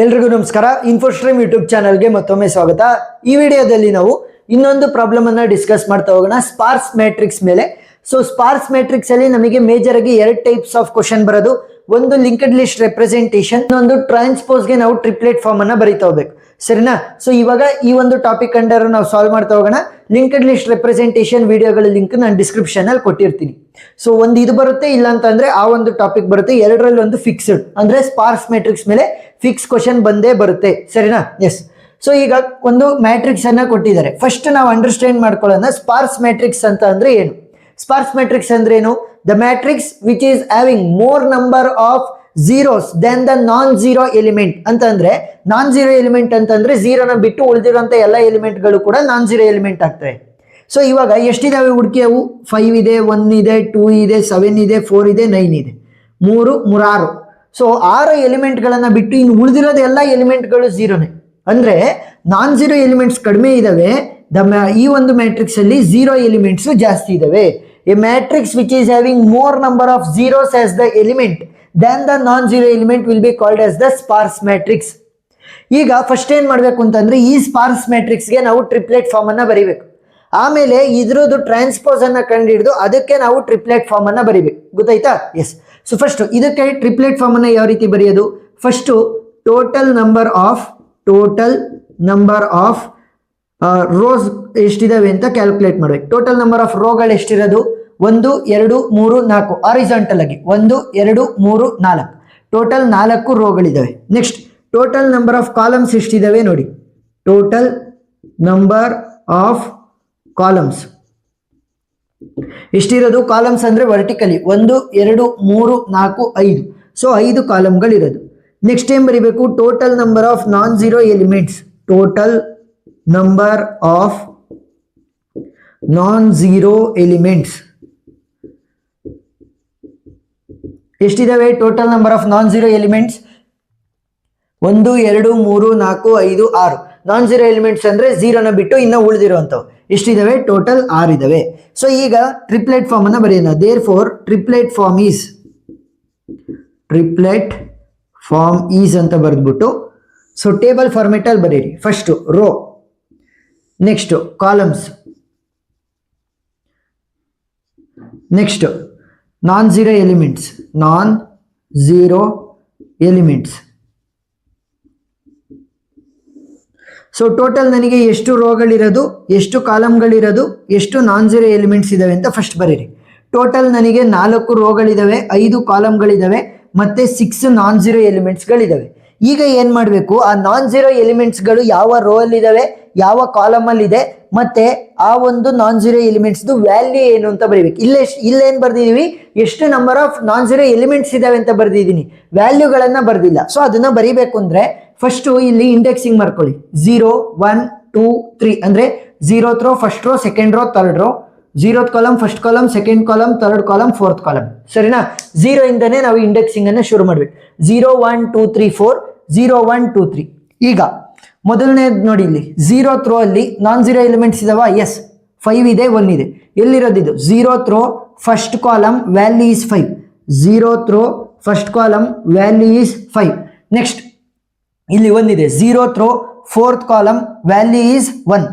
ಎಲ್ರಿಗೂ ನಮಸ್ಕಾರ. ಇನ್ಫೋಸ್ಟ್ರೀಮ್ ಯೂಟ್ಯೂಬ್ ಚಾನಲ್ಗೆ ಮತ್ತೊಮ್ಮೆ ಸ್ವಾಗತ. ಈ ವಿಡಿಯೋದಲ್ಲಿ ನಾವು ಇನ್ನೊಂದು ಪ್ರಾಬ್ಲಮ್ ಅನ್ನ ಡಿಸ್ಕಸ್ ಮಾಡ್ತಾ ಹೋಗೋಣ ಸ್ಪಾರ್ಸ್ ಮ್ಯಾಟ್ರಿಕ್ಸ್ ಮೇಲೆ. ಸೊ ಸ್ಪಾರ್ಸ್ ಮ್ಯಾಟ್ರಿಕ್ಸ್ ಅಲ್ಲಿ ನಮಗೆ ಮೇಜರ್ ಆಗಿ ಎರಡು ಟೈಪ್ಸ್ ಆಫ್ ಕ್ವಶನ್ ಬರೋದು. ಒಂದು ಲಿಂಕ್ಡ್ ಲಿಸ್ಟ್ ರೆಪ್ರೆಸೆಂಟೇಷನ್, ಇನ್ನೊಂದು ಟ್ರಾನ್ಸ್ಪೋಸ್ ಗೆ ನಾವು ಟ್ರಿಪ್ಲೆಟ್ ಫಾರ್ಮ್ ಅನ್ನ ಬರೀತಾ ಹೋಗ್ಬೇಕು. ಸರಿನಾ? ಸೊ ಇವಾಗ ಈ ಒಂದು ಟಾಪಿಕ್ ಅಂಡರ್ ನಾವು ಸಾಲ್ವ್ ಮಾಡ್ತಾ ಹೋಗೋಣ. ಲಿಂಕ್ಡ್ ಲಿಸ್ಟ್ ರೆಪ್ರೆಸೆಂಟೇಷನ್ ವಿಡಿಯೋಗಳ ಲಿಂಕ್ ನಾನು ಡಿಸ್ಕ್ರಿಪ್ಷನ್ ಅಲ್ಲಿ ಕೊಟ್ಟಿರ್ತೀನಿ. ಸೊ ಒಂದು ಇದು ಬರುತ್ತೆ, ಇಲ್ಲ ಅಂತಂದ್ರೆ ಆ ಒಂದು ಟಾಪಿಕ್ ಬರುತ್ತೆ. ಎರಡರಲ್ಲಿ ಒಂದು ಫಿಕ್ಸ್ಡ್ ಅಂದ್ರೆ ಸ್ಪಾರ್ಸ್ ಮ್ಯಾಟ್ರಿಕ್ಸ್ ಮೇಲೆ ಫಿಕ್ಸ್ ಕ್ವಶನ್ ಬಂದೇ ಬರುತ್ತೆ. ಸರಿನಾ? ಎಸ್. ಸೊ ಈಗ ಒಂದು ಮ್ಯಾಟ್ರಿಕ್ಸ್ ಅನ್ನ ಕೊಟ್ಟಿದ್ದಾರೆ. ಫಸ್ಟ್ ನಾವು ಅಂಡರ್ಸ್ಟ್ಯಾಂಡ್ ಮಾಡ್ಕೊಳ್ಳೋಣ ಸ್ಪಾರ್ಸ್ ಮ್ಯಾಟ್ರಿಕ್ಸ್ ಅಂತ ಅಂದ್ರೆ ಏನು. ಸ್ಪಾರ್ಸ್ ಮ್ಯಾಟ್ರಿಕ್ಸ್ ಅಂದ್ರೆ ಏನು? The matrix which is having more number of zeros then the non zero element ಅಂತಂದ್ರೆ, ನಾನ್ ಝೀರೋ ಎಲಿಮೆಂಟ್ ಅಂತಂದ್ರೆ ಝೀರೋನ ಬಿಟ್ಟು ಉಳಿದಿರುವಂತ ಎಲ್ಲ ಎಲಿಮೆಂಟ್ಗಳು ಕೂಡ ನಾನ್ ಝೀರೋ ಎಲಿಮೆಂಟ್ ಆಗ್ತವೆ. ಸೊ ಇವಾಗ ಎಷ್ಟಿದಾವೆ ಹುಡುಕಿ? ಅವು 5 ಇದೆ, 1 ಇದೆ, 2 ಇದೆ, 7 ಇದೆ, 4 ಇದೆ, 9 ಇದೆ, 6. ಸೊ 6 ಎಲಿಮೆಂಟ್ಗಳನ್ನ ಬಿಟ್ಟು ಇನ್ನು ಉಳಿದಿರೋದು ಎಲ್ಲ ಎಲಿಮೆಂಟ್ಗಳು ಝೀರೋನೇ. ಅಂದ್ರೆ ನಾನ್ ಝೀರೋ ಎಲಿಮೆಂಟ್ಸ್ ಕಡಿಮೆ ಇದಾವೆ, ಈ ಒಂದು ಮ್ಯಾಟ್ರಿಕ್ಸ್ ಅಲ್ಲಿ ಝೀರೋ ಎಲಿಮೆಂಟ್ಸ್ ಜಾಸ್ತಿ ಇದಾವೆ. A matrix which is having more number of zeros as the element then the non zero element will be called as the sparse matrix. ಈಗ ಫಸ್ಟ್ ಏನ್ ಮಾಡ್ಬೇಕು ಅಂತಂದ್ರೆ ಈ ಸ್ಪಾರ್ಸ್ ಮ್ಯಾಟ್ರಿಕ್ಸ್ಗೆ ನಾವು ಟ್ರಿಪ್ಲೆಟ್ ಫಾರ್ಮ್ ಅನ್ನ ಬರೀಬೇಕು. ಆಮೇಲೆ ಇದ್ರದ್ದು ಟ್ರಾನ್ಸ್ಪೋಸ್ ಅನ್ನ ಕಂಡುಹಿಡಿದು ಅದಕ್ಕೆ ನಾವು ಟ್ರಿಪ್ಲೆಟ್ ಫಾರ್ಮ್ ಅನ್ನ ಬರೀಬೇಕು. ಗೊತ್ತಾಯ್ತಾ? ಎಸ್. ಸೊ ಫಸ್ಟ್ ಇದಕ್ಕೆ ಟ್ರಿಪ್ಲೆಟ್ ಫಾರ್ಮ್ ಅನ್ನ ಯಾವ ರೀತಿ ಬರೆಯೋದು? First total number of rows ಎಷ್ಟಿದಾವೆ ಅಂತ ಕ್ಯಾಲ್ಕುಲೇಟ್ ಮಾಡ್ಬೇಕು. ಟೋಟಲ್ ನಂಬರ್ ಆಫ್ ರೋಗಳು ಎಷ್ಟಿರೋದು? 1 2 3 4 ಹಾರಿಜಾಂಟಲ್ ಆಗಿ 1 2 3 4 ಟೋಟಲ್ 4 ರೋಗಳಿದಾವೆ. Next total number of columns ಎಷ್ಟಿದಾವೆ ನೋಡಿ. ಟೋಟಲ್ ನಂಬರ್ ಆಫ್ ಕಾಲಮ್ಸ್ ಎಷ್ಟಿರೋದು? ಕಾಲಮ್ಸ್ ಅಂದ್ರೆ ವರ್ಟಿಕಲಿ 1 2 3 4 5. ಸೊ 5 ಕಾಲಮ್ಗಳಿರೋದು. ನೆಕ್ಸ್ಟ್ ಏನ್ ಬರೀಬೇಕು? Total number of non zero elements. Total number of non zero elements ಎಷ್ಟಿದಾವೆ? Total number of non zero elements 1 2 3 4 5 6. Non zero elements ಅಂದ್ರೆ ಝೀರೋನ ಬಿಟ್ಟು ಇನ್ನ ಉಳಿದಿರುವಂತವು ಎಷ್ಟಿದಾವೆ? ಟೋಟಲ್ 6 ಇದಾವೆ. ಸೊ ಈಗ ಟ್ರಿಪ್ಲೆಟ್ ಫಾರ್ಮ್ ಅನ್ನ ಬರೆಯೋಣ. Therefore triplet form is ಅಂತ ಬರೆದ್ಬಿಟ್ಟು ಸೊ ಟೇಬಲ್ ಫಾರ್ಮೆಟ್ ಅಲ್ಲಿ ಬರೀರಿ. First row, next columns, next non zero elements. So total ನನಗೆ ಎಷ್ಟು ರೋಗಳಿರೋದು, ಎಷ್ಟು ಕಾಲಮ್ಗಳಿರೋದು, ಎಷ್ಟು ನಾನ್ ಝೀರೋ ಎಲಿಮೆಂಟ್ಸ್ ಇದಾವೆ ಅಂತ ಫಸ್ಟ್ ಬರೀರಿ. ಟೋಟಲ್ ನನಗೆ 4 ರೋಗಳಿದಾವೆ, 5 ಕಾಲಮ್ಗಳಿದಾವೆ, ಮತ್ತೆ 6 ನಾನ್ ಝೀರೋ ಎಲಿಮೆಂಟ್ಸ್ಗಳಿದಾವೆ. ಈಗ ಏನ್ ಮಾಡಬೇಕು? ಆ ನಾನ್ ಝೀರೋ ಎಲಿಮೆಂಟ್ಸ್ಗಳು ಯಾವ ರೋ ಅಲ್ಲಿ ಇದಾವೆ, ಯಾವ ಕಾಲಮ್ ಅಲ್ಲಿ ಇದೆ, ಮತ್ತೆ ಆ ಒಂದು ನಾನ್ ಝೀರೋ ಎಲಿಮೆಂಟ್ಸ್ ವ್ಯಾಲ್ಯೂ ಏನು ಅಂತ ಬರೀಬೇಕು. ಇಲ್ಲೇನ್ ಬರ್ದಿದೀವಿ? ಎಷ್ಟು number of non zero elements ಇದಾವೆ ಅಂತ ಬರ್ದಿದ್ದೀನಿ, ವ್ಯಾಲ್ಯೂಗಳನ್ನ ಬರ್ದಿಲ್ಲ. ಸೊ ಅದನ್ನ ಬರೀಬೇಕು ಅಂದ್ರೆ ಫಸ್ಟ್ ಇಲ್ಲಿ ಇಂಡೆಕ್ಸಿಂಗ್ ಮಾಡ್ಕೊಳ್ಳಿ. 0 1 2 3 ಅಂದ್ರೆ 0th row, first row, second row, third row, 0th column, first column, second column, third column, fourth column. ಸರಿನಾ? 0 ಇಂದನೇ ನಾವು ಇಂಡೆಕ್ಸಿಂಗ್ ಅನ್ನ ಶುರು ಮಾಡ್ಬೇಕು. 0 1 2 3 4 0 1 2 3. ಈಗ ಮೊದಲನೇ ನೋಡಿ, ಇಲ್ಲಿ 0th ರೋ ಅಲ್ಲಿ ನಾನ್ ಝೀರೋ ಎಲಿಮೆಂಟ್ಸ್ ಇದಾವ? ಎಸ್, 5 ಇದೆ, 1 ಇದೆ. ಎಲ್ಲಿರೋದು ಇದು? 0th row first column value is 5. 0th row first column value is 5. Next ಇಲ್ಲಿ 1 ಇದೆ. 0th row fourth column value is 1.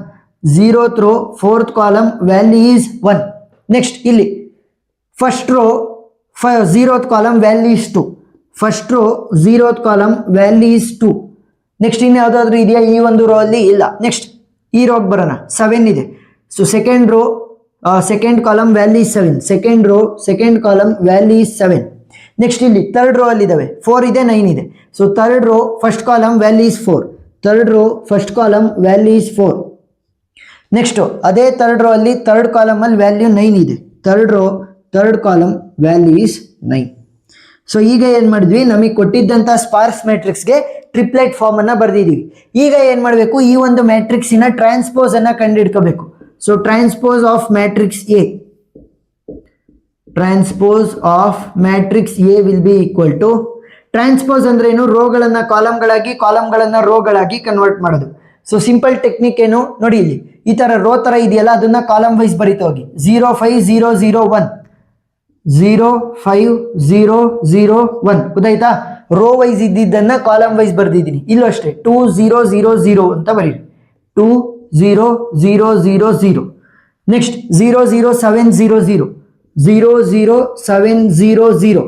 0th row fourth column value is 1. Next ಇಲ್ಲಿ first row 0th column value is 2. First row 0th column value is 2. Next ಇನ್ನು ಯಾವುದಾದ್ರೂ ಇದೆಯಾ? ಈ ಒಂದು rho ಅಲ್ಲಿ ಇಲ್ಲ. ನೆಕ್ಸ್ಟ್ ಈ ರೋಗೆ ಬರೋಣ. 7 ಇದೆ. So second row second column value is 7. Second row second column value is 7. Next ಇಲ್ಲಿ ಥರ್ಡ್ ರೋ ಅಲ್ಲಿ ಇದಾವೆ. 4 ಇದೆ, 9 ಇದೆ. So third row first column value is 4. Third row first column value is 4. Next ಅದೇ third row ಅಲ್ಲಿ third column ಅಲ್ಲಿ value 9 ಇದೆ. Third row third column value is 9. So ಈಗ ಏನ್ ಮಾಡಿದ್ವಿ? ನಮಗೆ ಕೊಟ್ಟಿದ್ದಂತ ಸ್ಪಾರ್ಸ್ ಮ್ಯಾಟ್ರಿಕ್ಸ್ಗೆ ಟ್ರಿಪ್ಲೆಟ್ ಫಾರ್ಮ್ ಅನ್ನ ಬರ್ದಿದೀವಿ. ಈಗ ಏನ್ ಮಾಡಬೇಕು? ಈ ಒಂದು ಮ್ಯಾಟ್ರಿಕ್ಸಿನ ಟ್ರಾನ್ಸ್ಪೋಸ್ ಅನ್ನ ಕಂಡುಹಿಡ್ಕೋಬೇಕು. So transpose of matrix A will be equal to, transpose ಅಂದ್ರೆ ಏನು? ರೋಗಳನ್ನ ಕಾಲಮ್ಗಳಾಗಿ, ಕಾಲಮ್ಗಳನ್ನ ರೋಗಳಾಗಿ ಕನ್ವರ್ಟ್ ಮಾಡೋದು. ಸೊ ಸಿಂಪಲ್ ಟೆಕ್ನಿಕ್ ಏನು ನೋಡಿ, ಇಲ್ಲಿ ಈ ತರ ರೋ ತರ ಇದೆಯಲ್ಲ, ಅದನ್ನ ಕಾಲಮ್ ವೈಸ್ ಬರೀತಾ ಹೋಗಿ. 0 5 0 0 1 0 5 0 0 1 ಗೊತ್ತಾಯ್ತಾ? ರೋ ವೈಸ್ ಇದ್ದಿದ್ದನ್ನ ಕಾಲಮ್ ವೈಸ್ ಬರ್ದಿದ್ದೀನಿ. ಇಲ್ಲೂ ಅಷ್ಟೇ 2 0 0 0 ಅಂತ ಬರೀರಿ. 2 0 0 0 0. ನೆಕ್ಸ್ಟ್ 0 0 7 0 0 0 0 7 0 0.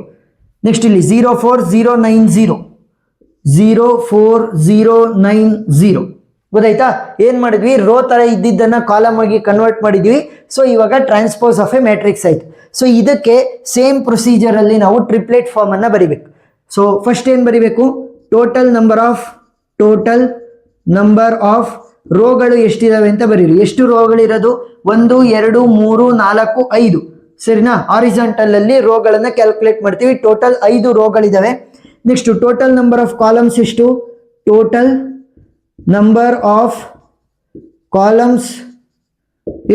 ನೆಕ್ಸ್ಟ್ ಇಲ್ಲಿ 0 4 0 9 0 0 4 0 9 0. ಗೊತ್ತಾಯ್ತಾ? ಏನ್ ಮಾಡಿದ್ವಿ, ರೋ ತರ ಇದ್ದಿದ್ದನ್ನ ಕಾಲಮ್ ಆಗಿ ಕನ್ವರ್ಟ್ ಮಾಡಿದ್ವಿ. ಸೊ ಇವಾಗ ಟ್ರಾನ್ಸ್ಪೋಸ್ ಆಫ್ ಎ ಮ್ಯಾಟ್ರಿಕ್ಸ್ ಆಯ್ತು. ಸೊ ಇದಕ್ಕೆ ಸೇಮ್ ಪ್ರೊಸೀಜರ್ ಅಲ್ಲಿ ನಾವು ಟ್ರಿಪ್ಲೆಟ್ ಫಾರ್ಮ್ ಅನ್ನ ಬರಿಬೇಕು. ಸೊ ಫಸ್ಟ್ ಏನ್ ಬರಿಬೇಕು, ಟೋಟಲ್ ನಂಬರ್ ಆಫ್ ರೋಗಳು ಎಷ್ಟಿದಾವೆ ಅಂತ ಬರೀರಿ. ಎಷ್ಟು ರೋಗಳಿರೋದು? 1 2 3 4 5. ಸರಿನಾ? ಹಾರಿಜಾಂಟಲ್ ಅಲ್ಲಿ ರೋಗಳನ್ನ ಕ್ಯಾಲ್ಕುಲೇಟ್ ಮಾಡ್ತೀವಿ. ಟೋಟಲ್ 5 ರೋಗಳಿದಾವೆ. Next total number of columns ಎಷ್ಟು? ಟೋಟಲ್ ನಂಬರ್ ಆಫ್ ಕಾಲಮ್ಸ್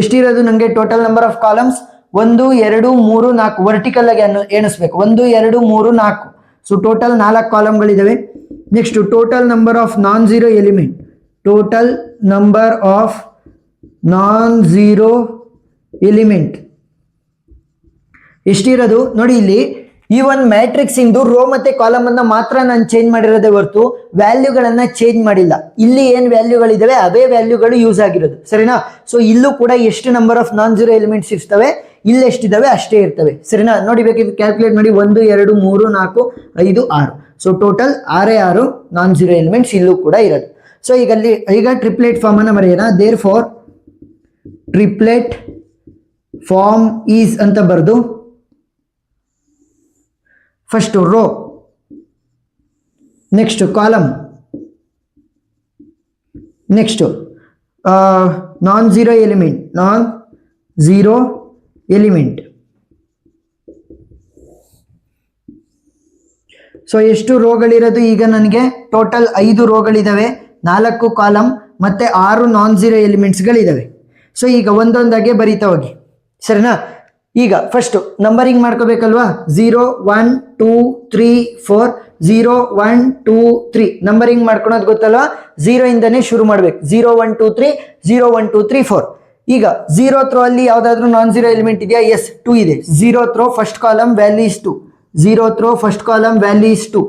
ಎಷ್ಟಿರೋದು ನನಗೆ? Total number of columns 1 2 3 4 vertical ಆಗಿ ಎಣಿಸ್ಬೇಕು. 1 2 3 4. ಸೊ ಟೋಟಲ್ 4 ಕಾಲಮ್ಗಳಿದಾವೆ. Next total number of non zero element. Total number of non zero element ಎಷ್ಟಿರೋದು ನೋಡಿ. ಇಲ್ಲಿ ಈ ಒಂದು ಮ್ಯಾಟ್ರಿಕ್ಸ್ ಇಂದು ರೋ ಮತ್ತೆ ಕಾಲಮ್ ಅನ್ನ ಮಾತ್ರ ನಾನು ಚೇಂಜ್ ಮಾಡಿರೋದೇ ಹೊರತು ವ್ಯಾಲ್ಯೂಗಳನ್ನ ಚೇಂಜ್ ಮಾಡಿಲ್ಲ. ಇಲ್ಲಿ ಏನ್ ವ್ಯಾಲ್ಯೂಗಳಿದಾವೆ ಅವೇ ವ್ಯಾಲ್ಯೂಗಳು ಯೂಸ್ ಆಗಿರೋದು. ಸರಿನಾ? ಸೊ ಇಲ್ಲೂ ಕೂಡ ಎಷ್ಟು number of non zero elements ಇರ್ತವೆ, ಇಲ್ಲಿ ಎಷ್ಟಿದಾವೆ ಅಷ್ಟೇ ಇರ್ತವೆ. ಸರಿನಾ? ನೋಡಿ, ಬೇಕಿದ್ರೆ ಕ್ಯಾಲ್ಕುಲೇಟ್ ಮಾಡಿ. 1 2 3 4 5 6. So total 6 non zero elements ಇಲ್ಲೂ ಕೂಡ ಇರೋದು. ಸೊ ಈಗ ಟ್ರಿಪ್ಲೆಟ್ ಫಾರ್ಮ್ ಅನ್ನ ಬರೆಯೋಣ. Therefore triplet form is ಅಂತ ಬರೆದು first row, next column, next non zero element. So ಎಷ್ಟು ರೋಗಳಿರೋದು ಈಗ ನನಗೆ? ಟೋಟಲ್ 5 ರೋಗಳಿದಾವೆ, 4 ಕಾಲಮ್ ಮತ್ತೆ 6 ನಾನ್ ಝೀರೋ ಎಲಿಮೆಂಟ್ಸ್ಗಳಿದಾವೆ. ಸೊ ಈಗ ಒಂದೊಂದಾಗೆ ಬರೀತಾ ಹೋಗಿ. ಸರಿನಾ? ಈಗ ಫಸ್ಟ್ ನಂಬರಿಂಗ್ ಮಾಡ್ಕೋಬೇಕಲ್ವಾ? 0 1 2 3 4 0 1 2 3 ನಂಬರಿಂಗ್ ಮಾಡ್ಕೊಳೋದು ಗೊತ್ತಲ್ವಾ? 0 ಇಂದನೇ ಶುರು ಮಾಡ್ಬೇಕು. 0 1 2 3 0 1 2 3 4. ಈಗ 0th ರೋ ಅಲ್ಲಿ ಯಾವ್ದಾದ್ರು ನಾನ್ ಝೀರೋ ಎಲಿಮೆಂಟ್ ಇದೆಯಾ? ಎಸ್, 2 ಇದೆ. 0th row first column value is 2. 0th row first column value is 2.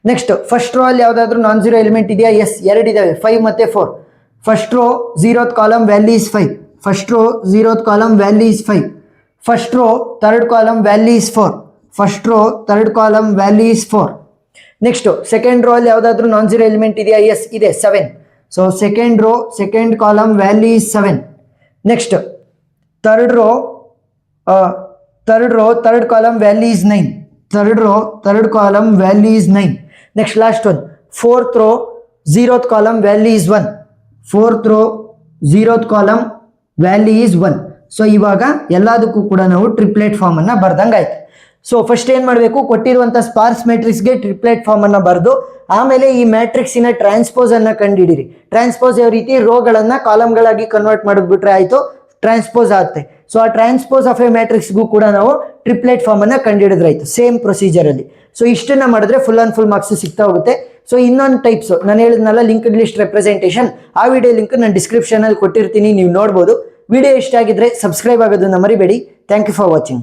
Next first row ಅಲ್ಲಿ ಯಾವ್ದಾದ್ರು ನಾನ್ ಝೀರೋ ಎಲಿಮೆಂಟ್ ಇದೆಯಾ? ಎಸ್, 2 ಇದಾವೆ, 5 ಮತ್ತೆ 4. First row 0th column value is 5. First row 0th column value is 5. First row third column value is 4. First row third column value is 4. Next second row ಅಲ್ಲಿ ಯಾವ್ದಾದ್ರು non zero element ಇದೆಯಾ? Yes ಇದೆ, 7. So second row second column value is 7. Next third row third column value is 9. Third row third column value is 9. Next last one fourth row 0th column value is 1. Fourth row 0th column value is 1. So ಇವಾಗ ಎಲ್ಲದಕ್ಕೂ ಕೂಡ ನಾವು triplet form ಅನ್ನ ಬರ್ದಂಗಾಯ್ತು. So first ಏನ್ ಮಾಡಬೇಕು, ಕೊಟ್ಟಿರುವಂತ ಸ್ಪಾರ್ಸ್ ಮ್ಯಾಟ್ರಿಕ್ಸ್ಗೆ triplet form ಅನ್ನ ಬರೆದು ಆಮೇಲೆ ಈ ಮ್ಯಾಟ್ರಿಕ್ಸಿನ ಟ್ರಾನ್ಸ್ಪೋಸ್ ಅನ್ನ ಕಂಡುಹಿಡಿರಿ. ಟ್ರಾನ್ಸ್ಪೋಸ್ ಯಾವ ರೀತಿ? ರೋಗಳನ್ನ ಕಾಲಮ್ಗಳಾಗಿ ಕನ್ವರ್ಟ್ ಮಾಡಿಬಿಟ್ರೆ ಆಯ್ತು, ಟ್ರಾನ್ಸ್ಪೋಸ್ ಆಗುತ್ತೆ. ಸೊ ಆ ಟ್ರಾನ್ಸ್ಪೋಸ್ ಆಫ್ ಎ ಮ್ಯಾಟ್ರಿಕ್ಸ್ಗೂ ಕೂಡ ನಾವು ಟ್ರಿಪ್ಲೆಟ್ ಫಾರ್ಮ್ ಅನ್ನ ಕಂಡುಹಿಡಿದ್ರಾಯ್ತು ಸೇಮ್ ಪ್ರೊಸೀಜರ್ ಅಲ್ಲಿ. ಸೊ ಇಷ್ಟನ್ನ ಮಾಡಿದ್ರೆ ಫುಲ್ ಅಂಡ್ ಫುಲ್ ಮಾರ್ಕ್ಸ್ ಸಿಗ್ತಾ ಹೋಗುತ್ತೆ. ಸೊ ಇನ್ನೊಂದು ಟೈಪ್ಸ್ ನಾನು ಹೇಳಿದ್ನಲ್ಲ ಲಿಂಕ್ಡ್ ಲಿಸ್ಟ್ ರೆಪ್ರೆಸೆಂಟೇಷನ್, ಆ ವಿಡಿಯೋ ಲಿಂಕ್ ನಾನು ಡಿಸ್ಕ್ರಿಪ್ಷನ್ ಅಲ್ಲಿ ಕೊಟ್ಟಿರ್ತೀನಿ, ನೀವು ನೋಡ್ಬೋದು. ವಿಡಿಯೋ ಇಷ್ಟ ಆಗಿದ್ರೆ ಸಬ್ಸ್ಕ್ರೈಬ್ ಆಗೋದನ್ನ ಮರಿಬೇಡಿ. Thank you for watching.